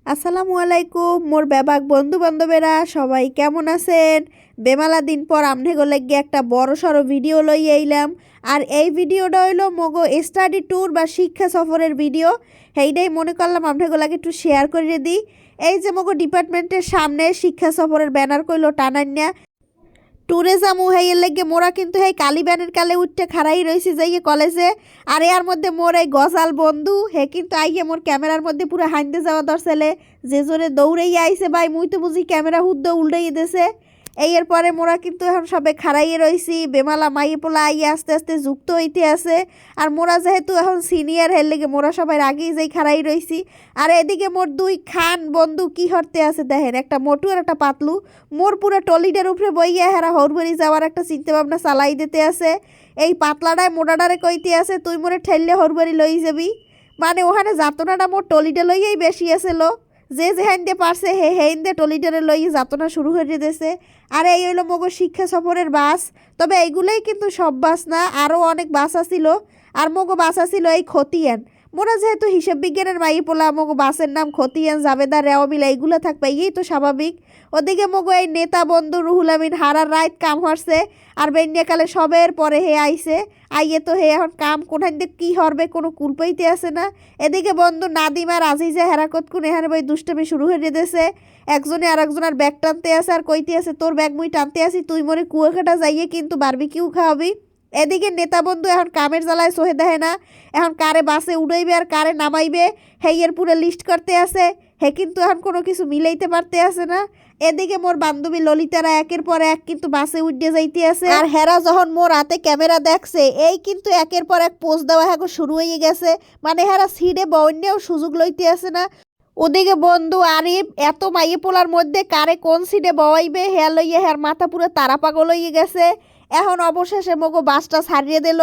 আসসালামু আলাইকুম মোর বেবাক বন্ধু বান্ধবেরা সবাই কেমন আছেন। বেমালা দিন পর আমনেগো লাগিয়ে একটা বড় সড়ো ভিডিও লই আইলাম। আর এই ভিডিওটা হইলো মগো স্টাডি ট্যুর বা শিক্ষা সফরের ভিডিও। সেইটাই মনে করলাম আমনেগো লাগে একটু শেয়ার করে দিই। এই যে মগো ডিপার্টমেন্টের সামনে শিক্ষা সফরের ব্যানার কইলো টানান্যা ট্যুরে যামু হেইয়ের লাগে মোরা কিন্তু হেই কালীবানের কালে উঠতে খাড়াই রয়েছি যাইয়ে কলেজে। আর এর মধ্যে মোর এই গজাল বন্ধু হে কিন্তু আইয়ে মোর ক্যামেরার মধ্যে পুরো হাইন্দে যাওয়া দরছেলে যে জোরে দৌড়াইয়া আইছে ভাই মুই তো বুঝি ক্যামেরা হুদ্দ উল্টাইয়ে দেছে। এর পরে মোরা কিন্তু এখন সবে খাড়াইয়ে রয়েছি, বেমালা মাইয়ে পোলা আইয়ে আস্তে আস্তে যুক্ত হইতে আছে। আর মোরা যেহেতু এখন সিনিয়র হের লেগে মোরা সবাই আগেই যাই খাড়াই রয়েছি। আর এদিকে মোর দুই খান বন্ধু কি হরতে আছে দেখেন, একটা মোটু আর একটা পাতলু। মোর পুরো টলিডের উপরে বইয়া হেরা হরবরি যাওয়ার একটা চিন্তা ভাবনা চালাই দিতে আছে। এই পাতলাটায় মোটাটারে কইতে আছে তুই মোরে ঠেললে হরবরি লই যাবি। মানে ওখানে যাতনাটা মোর টলিডে লইয়াই বেশি আছিল। যে যেহান দিয়ে পারছে হে হেন দিয়ে টলিডারে লই যাতনা শুরু হয়ে দিয়েছে। আর এই হইলো মগো শিক্ষা সফরের বাস। তবে এইগুলোই কিন্তু সব বাস না, আরও অনেক বাস আছিল। আর মগো বাস আছিল এই খতিয়ান। মোরা যেহেতু হিসাব বিজ্ঞানের মাইয়ে পোলা, মগো বাসের নাম খতিয়ান জাবেদা রেওয়া মিলা এইগুলো থাকবে, এই তো স্বাভাবিক। ওদিকে মগো এই নেতা বন্ধু রুহুল আমিন হারার রাত কাম হরছে। আর বেন্যাকালে সবের পরে হে আইছে। আইয়ে তো হে এখন কাম কোনখান দিয়ে কী হরবে কোনো কুল পাইতে আসে না। এদিকে বন্ধু নাদিম আর আজিজা হেরাকত কোন এখানে বই দুষ্টমি শুরু হয়ে দিয়েছে। একজনে আর একজনের ব্যাগ টানতে আসে আর কইতে আছে তোর ব্যাগ মুই টানতে আসি, তুই মরে কুয়াকাটা যাইয়ে কিন্তু বারবিকিউ খাওয়াবি। এদিকে নেতা বন্ধু এখন কামের জ্বালায় সহে দেয় না। এখন কারে বাসে উড়াইবে আর কারে নামাইবে হেইয়ের পুরো লিস্ট করতে আছে। হে কিন্তু এখন কোনো কিছু মিলাইতে পারতে আছে না। এদিকে মোর বান্ধবী ললিতারা একের পর এক কিন্তু বাসে উঠে যাইতে আছে। আর হেরা যখন মোর হাতে ক্যামেরা দেখছে এই কিন্তু একের পর এক পোজ দেওয়া হ্যাঁ শুরু হয়ে গেছে। মানে হেরা সিটে বন্যেও সুযোগ লইতে আছে না। ওদিকে বন্ধু আরিফ এত মাইয়ে পোলার মধ্যে কারে কোন সিটে বওয়াইবে হ্যাঁ লইয়ে হ্যার মাথা পুরো তারা পাগল হয়ে গেছে। এখন অবশেষে মগো বাসটা ছাড়িয়ে দিল।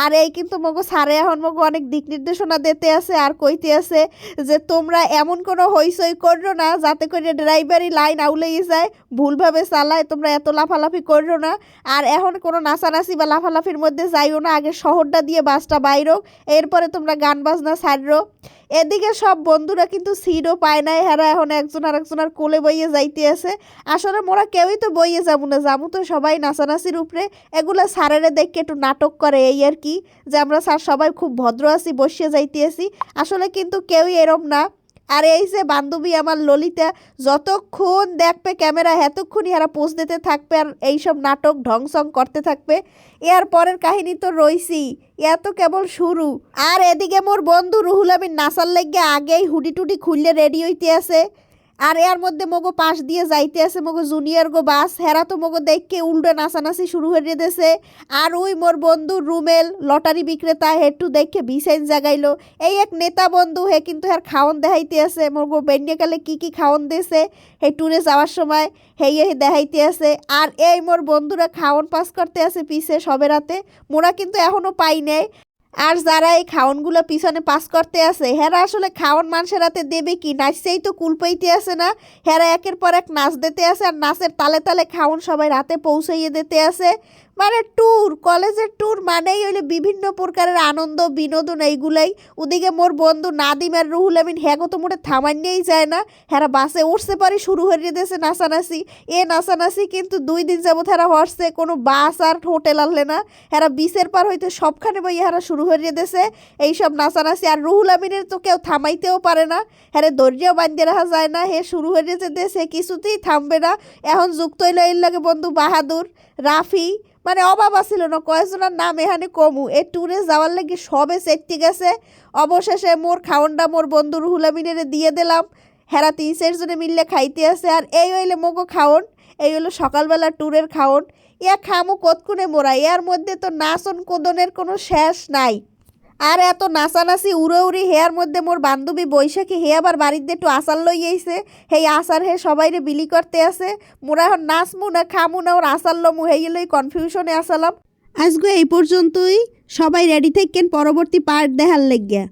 আর এই কিন্তু মগো সারে এখন মগো অনেক দিক নির্দেশনা দিতে আছে আর কইতে আছে যে তোমরা এমন কোনো হইচই করো না যাতে করে ড্রাইভারই লাইন আউলেই যায়, ভুলভাবে চালায়, তোমরা এত লাফালাফি করো না। আর এখন কোনো নাচানাচি বা লাফালাফির মধ্যে যাইও না, আগে শহরটা দিয়ে বাসটা বাইরো, এরপরে তোমরা গান বাজনা ছাড়ো। এদিকে সব বন্ধুরা কিন্তু সিটও পায় নাই, হেরা এখন একজন আর একজনের কোলে বইয়ে যাইতে আছে। আসলে মোরা কেউই তো বইয়ে যাবো না, যাবো তো সবাই নাচানাচির উপরে। এগুলো স্যারেরা দেখে একটু নাটক করে এই আর কি, যে আমরা স্যার সবাই খুব ভদ্র আছি বসিয়ে যাইতে আসি। আসলে কিন্তু কেউই এরম না। আর এই যে বান্ধবী আমার ললিতা যতক্ষণ দেখবে ক্যামেরা এতক্ষণই হারা পোজ দিতে থাকবে আর এইসব নাটক ঢংসং করতে থাকবে। এর পরের কাহিনী তো রইছি, এ তো কেবল শুরু। আর এদিকে মোর বন্ধু রুহুল আমিন নাচার লেগে আগেই হুডি টুডি খুললে রেডি হইতে আছে। আর এর মধ্যে মগো পাশ দিয়ে যাইতে আছে মগো জুনিয়র গো বাস, হেরা তো মগো দেখকে উল্টো নাচানাচি শুরু হয়ে দিয়েছে। আর ওই মোর বন্ধু রুমেল লটারি বিক্রেতা হেটু দেখে ভিসাইন জাগাইলো। এই এক নেতা বন্ধু হে কিন্তু হ্যার খাওন দেখাইতে আছে, মগো বেন্যাকালে কি খাওন দিয়েছে হে ট্যুরে যাওয়ার সময় হেই দেখাইতে আছে। আর এই মোর বন্ধুরা খাওন পাস করতে আছে পিছে সবে রাতে, মোরা কিন্তু এখনো পাই নাই। আর যারা এই খাওনগুলো পিছনে পাস করতে আছে হেরা আসলে খাওন মানুষের হাতে দেবে কি, নাচছেই তো কুল পাইতে আছে না। হেরা একের পর এক নাচ দিতে আছে আর নাচের তালে তালে খাওন সবাই রাতে পৌঁছাইয়ে দিতে আছে। মানে ট্যুর, কলেজের ট্যুর মানেই হইলে বিভিন্ন প্রকারের আনন্দ বিনোদন এইগুলাই। ওদিকে মোর বন্ধু নাদিম আর রুহুল আমিন হ্যাগো তো মোটে থামান্যেই যায় না। হেরা বাসে উঠতে পারে শুরু হয়ে দিয়েছে নাচানাচি। এ নাচানাচি কিন্তু 2 দিন যাবত হেরা হরছে, কোনো বাস আর হোটেল আনলে না। হেরা বিচের পার হইতে সবখানে বই হেরা শুরু হয়ে দিয়েছে এইসব নাচানাচি। আর রুহুল আমিনের তো কেউ থামাইতেও পারে না, হ্যাঁ দৈর্যও বাঁধিয়ে রাখা যায় না। হে শুরু হয়ে যেতে সে কিছুতেই থামবে না। এখন যুক্ত হইলো এর লাগে বন্ধু বাহাদুর, রাফি, মানে অভাব আসছিল না কয়েকজনের নাম এখানে কমু। এই ট্যুরে যাওয়ার লাগে সবে সেটটি গেছে। অবশেষে মোর খাওনটা মোর বন্ধু রুহুল আমিনের দিয়ে দিলাম। হেরা 3-4 জনে মিললে খাইতে আছে। আর এই হইলে মগো খাওন, এই হলো সকালবেলা ট্যুরের খাওন। ইয়া খামু কতক্ষণে মোরা, এর মধ্যে তো নাচন কোদনের কোনো শেষ নাই। আর এত নাচানাচি উড়ি হেয়ার মধ্যে মোর বান্ধবী বৈশাখী হে আবার বাড়িতে একটু আচার লই আইছে। হেই আচার হে সবাইরে বিলি করতে আছে। মোরা এখন নাচমু না খামু না ওর আচার লমু হেই লই কনফিউশনে আসালাম। আজকে এই পর্যন্তই, সবাই রেডি থাকেন পরবর্তী পার্ট দেখার লাগিয়া।